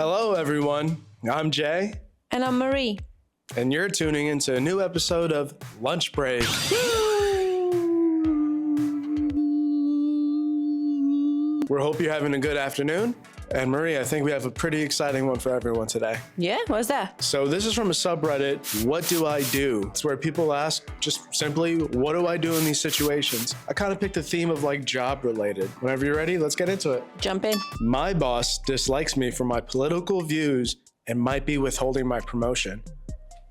Hello, everyone. I'm Jay, And I'm Marie. and you're tuning into a new episode of Lunch Break. We hope you're having a good afternoon. And Marie, I think we have a pretty exciting one for everyone today. Yeah, what's that? So this is from a subreddit, What Do I Do? It's where people ask just simply, what do I do in these situations? I kind of picked a theme of like job related. Whenever you're ready, let's get into it. Jump in. My boss dislikes me for my political views and might be withholding my promotion.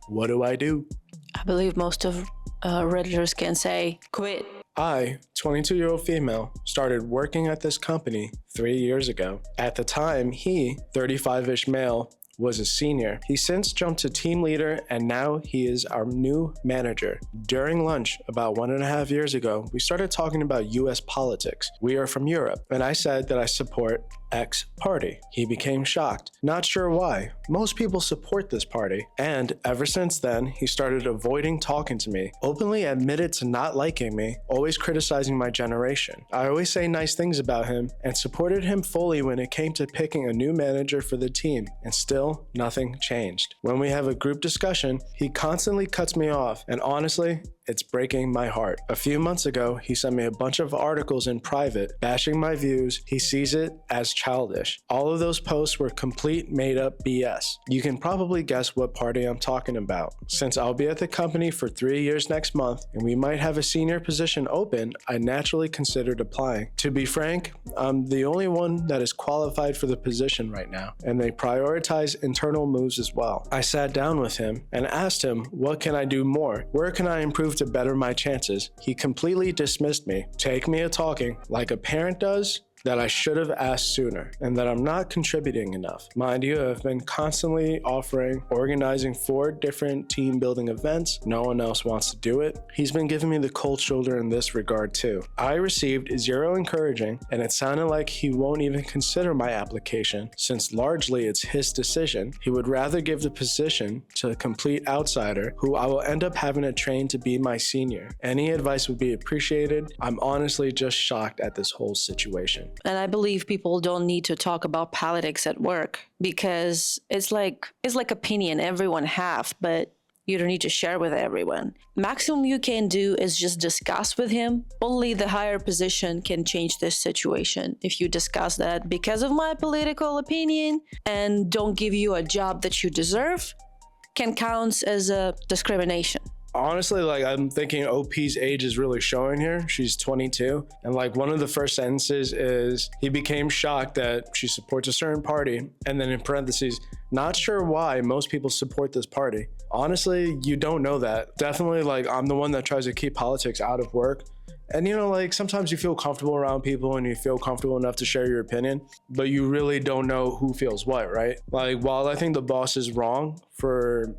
What do I do? I believe most of Redditors can say, quit. I, 22-year-old female, started working at this company 3 years ago. At the time, he, 35-ish male, was a senior. He since jumped to team leader and now he is our new manager. During lunch about 1.5 years ago, we started talking about US politics. We are from Europe, and I said that I support X party. He became shocked, not sure why. Most people support this party, and ever since then, he started avoiding talking to me, openly admitted to not liking me, always criticizing my generation. I always say nice things about him and supported him fully when it came to picking a new manager for the team, and still nothing changed. When we have a group discussion, he constantly cuts me off, and honestly, it's breaking my heart. A few months ago, he sent me a bunch of articles in private, bashing my views. He sees it as childish. All of those posts were complete made-up BS. You can probably guess what party I'm talking about. Since I'll be at the company for 3 years next month, and we might have a senior position open, I naturally considered applying. To be frank, I'm the only one that is qualified for the position right now, and they prioritize internal moves as well. I sat down with him and asked him, what can I do more? Where can I improve to better my chances? He completely dismissed me, take me a talking like a parent does, that I should have asked sooner, and that I'm not contributing enough. Mind you, I've been constantly organizing 4 different team building events. No one else wants to do it. He's been giving me the cold shoulder in this regard too. I received 0 encouraging, and it sounded like he won't even consider my application, since largely it's his decision. He would rather give the position to a complete outsider who I will end up having to train to be my senior. Any advice would be appreciated. I'm honestly just shocked at this whole situation. And I believe people don't need to talk about politics at work because it's like opinion everyone have, but you don't need to share with everyone. Maximum you can do is just discuss with him. Only the higher position can change this situation. If you discuss that because of my political opinion and don't give you a job that you deserve, can count as a discrimination. Honestly, like I'm thinking OP's age is really showing here. She's 22. And like one of the first sentences is he became shocked that she supports a certain party. And then in parentheses, not sure why most people support this party. Honestly, you don't know that. Definitely like I'm the one that tries to keep politics out of work. And like sometimes you feel comfortable around people and you feel comfortable enough to share your opinion, but you really don't know who feels what, right? Like while I think the boss is wrong for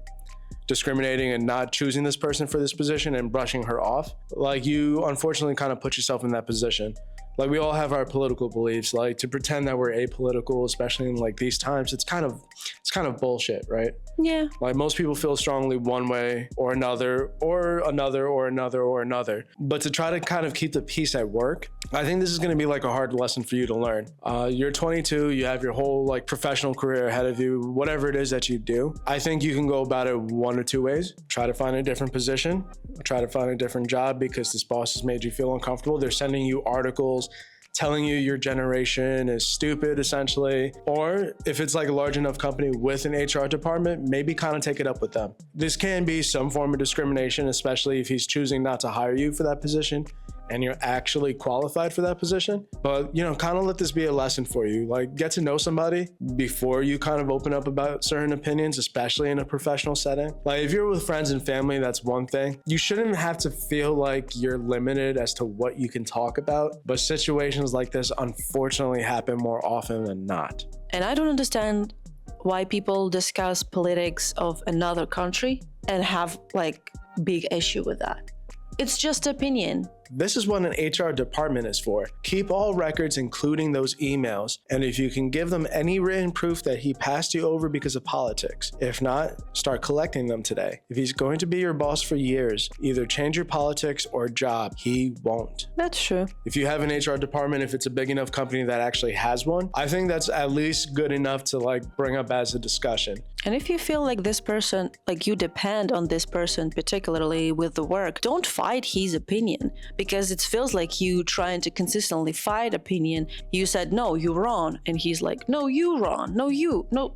discriminating and not choosing this person for this position and brushing her off, like you unfortunately kind of put yourself in that position. Like we all have our political beliefs, like to pretend that we're apolitical, especially in like these times, it's kind of bullshit, right? Yeah. Like most people feel strongly one way or another, or another, or another, or another. But to try to kind of keep the peace at work, I think this is going to be like a hard lesson for you to learn. You're 22, you have your whole like professional career ahead of you, whatever it is that you do. I think you can go about it 1 or 2 ways. Try to find a different position, try to find a different job because this boss has made you feel uncomfortable. They're sending you articles telling you your generation is stupid, essentially. Or if it's like a large enough company with an HR department, maybe kind of take it up with them. This can be some form of discrimination, especially if he's choosing not to hire you for that position and you're actually qualified for that position. But, kind of let this be a lesson for you. Like, get to know somebody before you kind of open up about certain opinions, especially in a professional setting. Like, if you're with friends and family, that's one thing. You shouldn't have to feel like you're limited as to what you can talk about. But situations like this, unfortunately, happen more often than not. And I don't understand why people discuss politics of another country and have like big issue with that. It's just opinion. This is what an HR department is for. Keep all records, including those emails, and if you can give them any written proof that he passed you over because of politics. If not, start collecting them today. If he's going to be your boss for years, either change your politics or job. He won't. That's true. If you have an HR department, if it's a big enough company that actually has one, I think that's at least good enough to bring up as a discussion. And if you feel like this person, like you depend on this person, particularly with the work, don't fight his opinion, because it feels like you trying to consistently fight opinion. You said, no, you're wrong. And he's like, no, you wrong. No, you. No,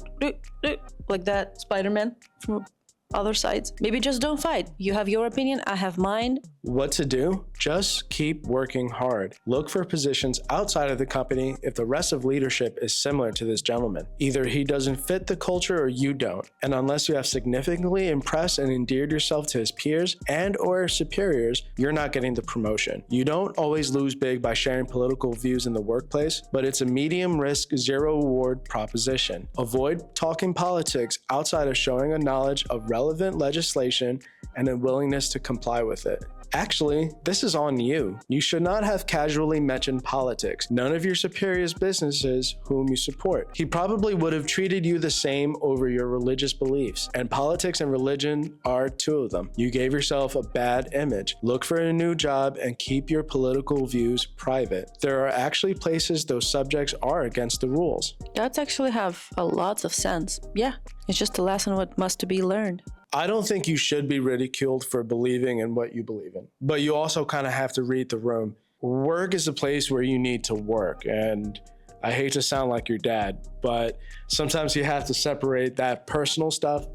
like that Spider-Man from other sides. Maybe just don't fight. You have your opinion, I have mine. What to do? Just keep working hard. Look for positions outside of the company if the rest of leadership is similar to this gentleman. Either he doesn't fit the culture or you don't. And unless you have significantly impressed and endeared yourself to his peers and or superiors, you're not getting the promotion. You don't always lose big by sharing political views in the workplace, but it's a medium risk, zero reward proposition. Avoid talking politics outside of showing a knowledge of relevant legislation and a willingness to comply with it. Actually, this is on you. You should not have casually mentioned politics. None of your superiors' businesses whom you support. He probably would have treated you the same over your religious beliefs, and politics and religion are two of them. You gave yourself a bad image. Look for a new job and keep your political views private. There are actually places those subjects are against the rules. That's actually have a lot of sense. Yeah, it's just a lesson what must be learned. I don't think you should be ridiculed for believing in what you believe in, but you also kind of have to read the room. Work is a place where you need to work, and I hate to sound like your dad, but sometimes you have to separate that personal stuff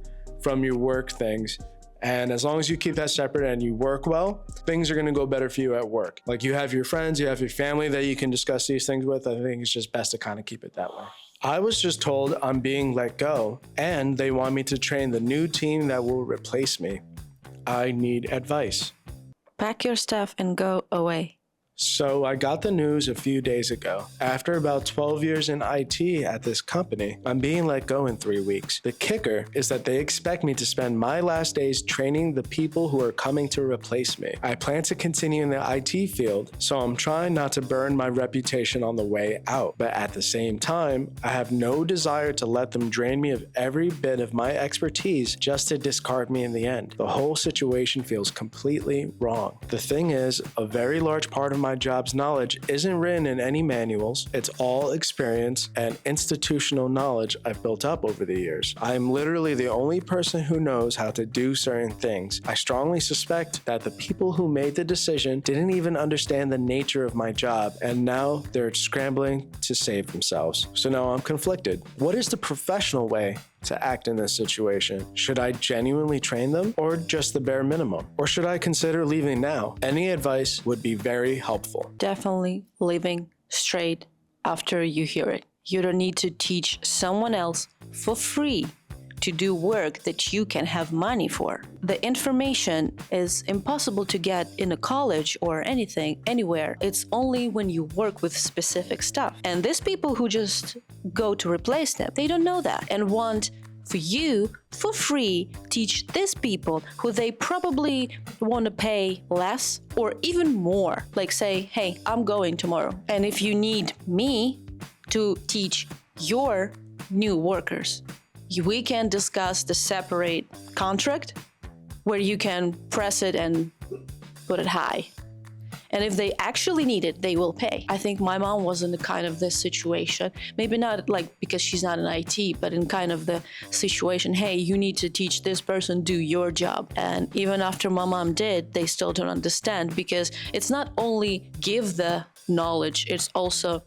from your work things. And as long as you keep that separate and you work well, things are going to go better for you at work. Like you have your friends, you have your family that you can discuss these things with. I think it's just best to kind of keep it that way. I was just told I'm being let go and they want me to train the new team that will replace me. I need advice. Pack your stuff and go away. So I got the news a few days ago. After about 12 years in IT at this company, I'm being let go in 3 weeks. The kicker is that they expect me to spend my last days training the people who are coming to replace me. I plan to continue in the IT field, so I'm trying not to burn my reputation on the way out. But at the same time, I have no desire to let them drain me of every bit of my expertise just to discard me in the end. The whole situation feels completely wrong. The thing is, a very large part of my job's knowledge isn't written in any manuals. It's all experience and institutional knowledge I've built up over the years. I am literally the only person who knows how to do certain things. I strongly suspect that the people who made the decision didn't even understand the nature of my job, and now they're scrambling to save themselves. So now I'm conflicted. What is the professional way to act in this situation? Should I genuinely train them or just the bare minimum? Or should I consider leaving now? Any advice would be very helpful. Definitely leaving straight after you hear it. You don't need to teach someone else for free to do work that you can have money for. The information is impossible to get in a college or anything, anywhere. It's only when you work with specific stuff. And these people who just go to replace them, they don't know that and want for you for free teach these people who they probably want to pay less or even more. Like say, hey, I'm going tomorrow. And if you need me to teach your new workers, we can discuss the separate contract where you can press it and put it high. And if they actually need it, they will pay. I think my mom was in the kind of this situation, maybe not like because she's not in IT, but in kind of the situation, hey, you need to teach this person, do your job. And even after my mom did, they still don't understand because it's not only give the knowledge, it's also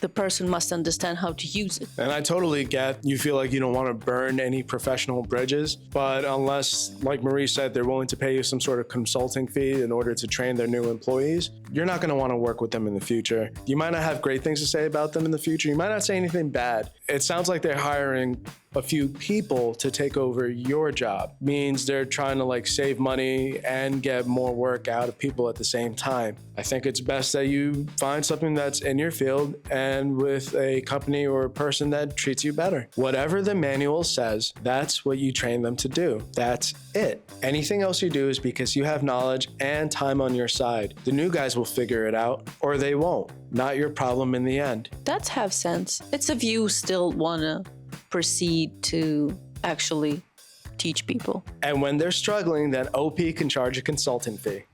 the person must understand how to use it. And I totally get you feel like you don't want to burn any professional bridges, but unless, like Marie said, they're willing to pay you some sort of consulting fee in order to train their new employees, you're not going to want to work with them in the future. You might not have great things to say about them in the future. You might not say anything bad. It sounds like they're hiring a few people to take over your job. Means they're trying to like save money and get more work out of people at the same time. I think it's best that you find something that's in your field and with a company or a person that treats you better. Whatever the manual says, that's what you train them to do. That's it. Anything else you do is because you have knowledge and time on your side. The new guys will figure it out, or they won't. Not your problem in the end. That's have sense. It's if you still wanna proceed to actually teach people. And when they're struggling, then OP can charge a consultant fee.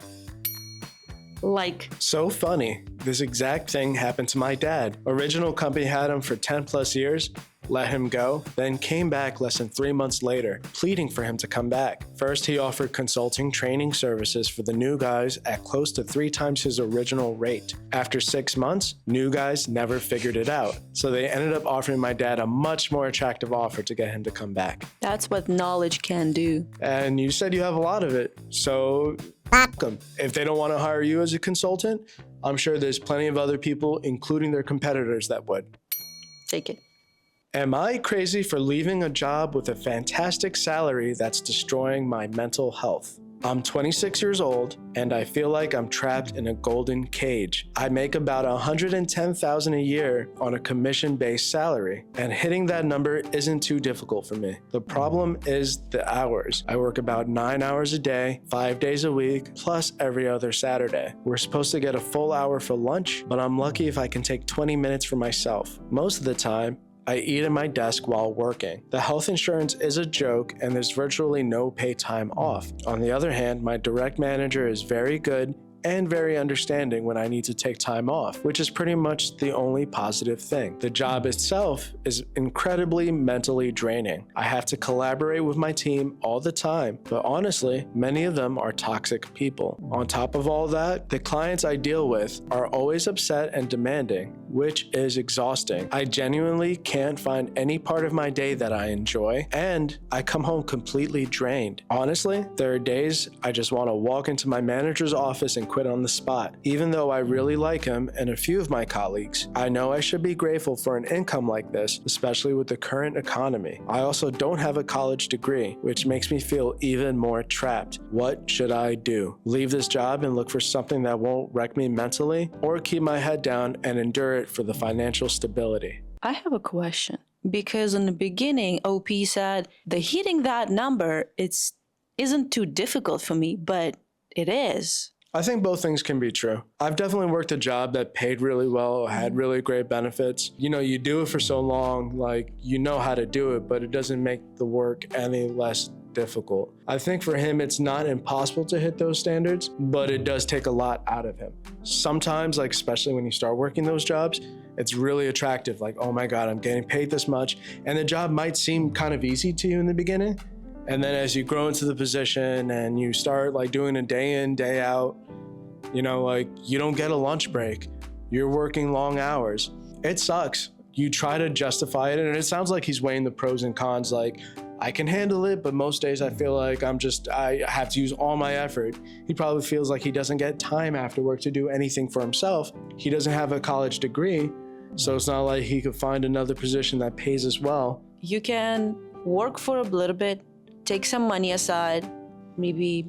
Like, So funny, this exact thing happened to my dad. Original company had him for 10 plus years, let him go, then came back less than 3 months later, pleading for him to come back. First, he offered consulting training services for the new guys at close to 3 times his original rate. After 6 months, new guys never figured it out. So they ended up offering my dad a much more attractive offer to get him to come back. that's what knowledge can do. And you said you have a lot of it, so fuck 'em. If they don't want to hire you as a consultant, I'm sure there's plenty of other people, including their competitors, that would. Take it. Am I crazy for leaving a job with a fantastic salary that's destroying my mental health? I'm 26 years old and I feel like I'm trapped in a golden cage. I make about $110,000 a year on a commission-based salary, and hitting that number isn't too difficult for me. The problem is the hours. I work about 9 hours a day, 5 days a week, plus every other Saturday. We're supposed to get a full hour for lunch, but I'm lucky if I can take 20 minutes for myself. Most of the time, I eat at my desk while working. The health insurance is a joke and there's virtually no pay time off. On the other hand, my direct manager is very good and very understanding when I need to take time off, which is pretty much the only positive thing. The job itself is incredibly mentally draining. I have to collaborate with my team all the time, but honestly, many of them are toxic people. On top of all that, the clients I deal with are always upset and demanding, which is exhausting. I genuinely can't find any part of my day that I enjoy, and I come home completely drained. Honestly, there are days I just want to walk into my manager's office and quit on the spot. Even though I really like him and a few of my colleagues, I know I should be grateful for an income like this, especially with the current economy. I also don't have a college degree, which makes me feel even more trapped. What should I do? Leave this job and look for something that won't wreck me mentally, or keep my head down and endure it for the financial stability? I have a question. Because in the beginning, OP said the hitting that number isn't too difficult for me, but it is. I think both things can be true. I've definitely worked a job that paid really well, had really great benefits. You know, you do it for so long, like, you know how to do it, but it doesn't make the work any less difficult. I think for him, it's not impossible to hit those standards, but it does take a lot out of him. Sometimes, like, especially when you start working those jobs, it's really attractive. Like, oh my God, I'm getting paid this much. And the job might seem kind of easy to you in the beginning. And then as you grow into the position and you start like doing a day in, day out, you know, like you don't get a lunch break. You're working long hours. It sucks. You try to justify it, and it sounds like he's weighing the pros and cons. Like, I can handle it, but most days I feel like I have to use all my effort. He probably feels like he doesn't get time after work to do anything for himself. He doesn't have a college degree, so it's not like he could find another position that pays as well. You can work for a little bit, take some money aside, maybe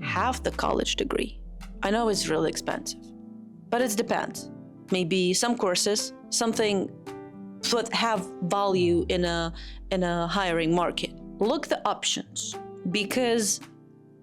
half the college degree. I know it's really expensive, but it depends. Maybe some courses, something that have value in a hiring market. Look the options, because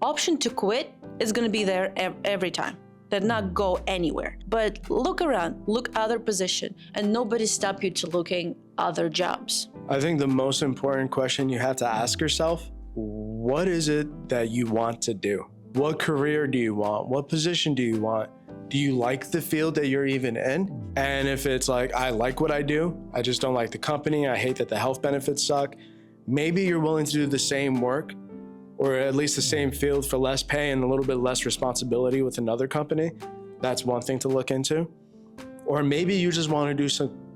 option to quit is gonna be there every time. They're not go anywhere. But look around, look other position, and nobody stop you to looking other jobs. I think the most important question you have to ask yourself, what is it that you want to do? What career do you want? What position do you want? Do you like the field that you're even in? And if it's like, I like what I do, I just don't like the company, I hate that the health benefits suck, maybe you're willing to do the same work, or at least the same field for less pay and a little bit less responsibility with another company. That's one thing to look into. Or maybe you just want to do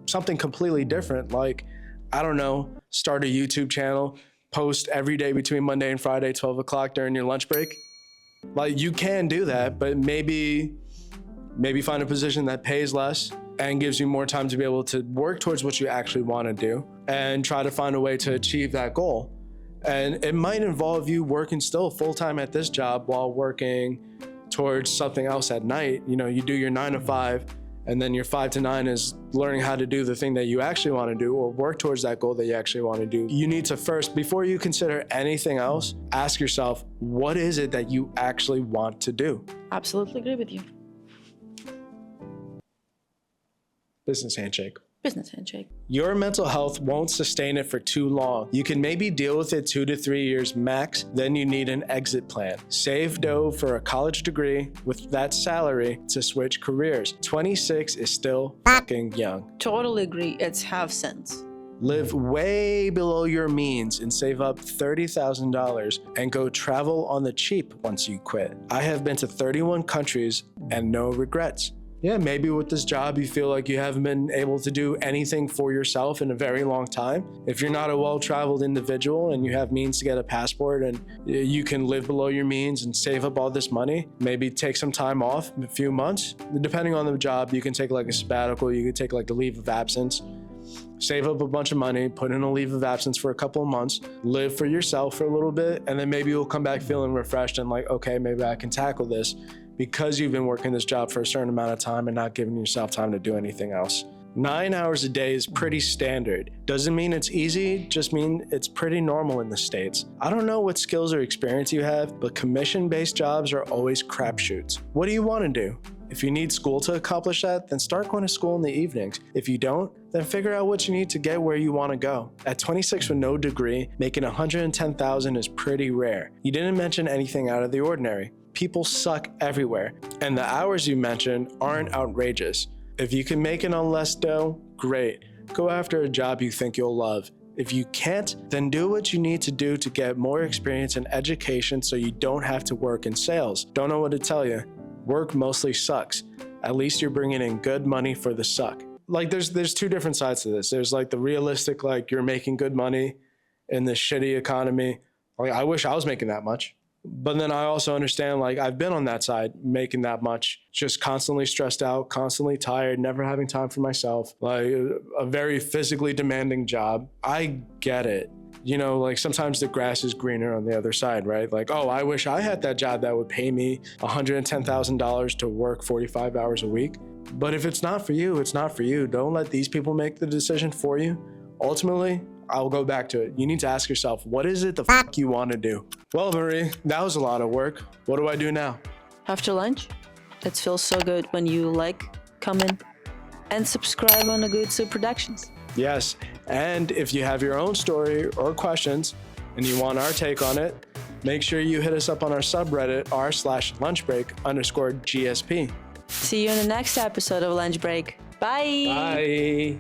something completely different, like, I don't know, start a YouTube channel, post every day between Monday and Friday, 12 o'clock during your lunch break. Like, you can do that, but maybe find a position that pays less and gives you more time to be able to work towards what you actually want to do. and try to find a way to achieve that goal. And it might involve you working still full-time at this job while working towards something else at night. You know, you do your 9 to 5, and then your 5 to 9 is learning how to do the thing that you actually want to do or work towards that goal that you actually want to do. You need to first, before you consider anything else, ask yourself, what is it that you actually want to do? Absolutely agree with you. Business handshake. Business handshake. Your mental health won't sustain it for too long. You can maybe deal with it 2 to 3 years max, then you need an exit plan. Save dough for a college degree with that salary to switch careers. 26 is still fucking young. Totally agree. It's have sense. Live way below your means and save up $30,000 and go travel on the cheap once you quit. I have been to 31 countries and no regrets. Yeah, maybe with this job, you feel like you haven't been able to do anything for yourself in a very long time. If you're not a well-traveled individual and you have means to get a passport and you can live below your means and save up all this money, maybe take some time off, a few months. Depending on the job, you can take like a sabbatical, you could take like a leave of absence, save up a bunch of money, put in a leave of absence for a couple of months, live for yourself for a little bit, and then maybe you'll come back feeling refreshed and like, okay, maybe I can tackle this, because you've been working this job for a certain amount of time and not giving yourself time to do anything else. 9 hours a day is pretty standard. Doesn't mean it's easy, just mean it's pretty normal in the States. I don't know what skills or experience you have, but commission-based jobs are always crapshoots. What do you want to do? If you need school to accomplish that, then start going to school in the evenings. If you don't, then figure out what you need to get where you want to go. At 26 with no degree, making $110,000 is pretty rare. You didn't mention anything out of the ordinary. People suck everywhere, and the hours you mentioned aren't outrageous. If you can make it on less dough, great. Go after a job you think you'll love. If you can't, then do what you need to do to get more experience and education so you don't have to work in sales. Don't know what to tell you. Work mostly sucks. At least you're bringing in good money for the suck. Like there's two different sides to this. There's like the realistic, like you're making good money in this shitty economy. Like I wish I was making that much. But then I also understand, like, I've been on that side, making that much, just constantly stressed out, constantly tired, never having time for myself, like a very physically demanding job. I get it. You know, like sometimes the grass is greener on the other side, right? Like, oh, I wish I had that job that would pay me $110,000 to work 45 hours a week. But if it's not for you, it's not for you. Don't let these people make the decision for you. Ultimately, I'll go back to it. You need to ask yourself, what is it the fuck you want to do? Well, Marie, that was a lot of work. What do I do now? After lunch, it feels so good when you like, comment, and subscribe on the Good Soup Productions. Yes, and if you have your own story or questions and you want our take on it, make sure you hit us up on our subreddit r/lunchbreak_GSP. See you in the next episode of Lunch Break. Bye. Bye.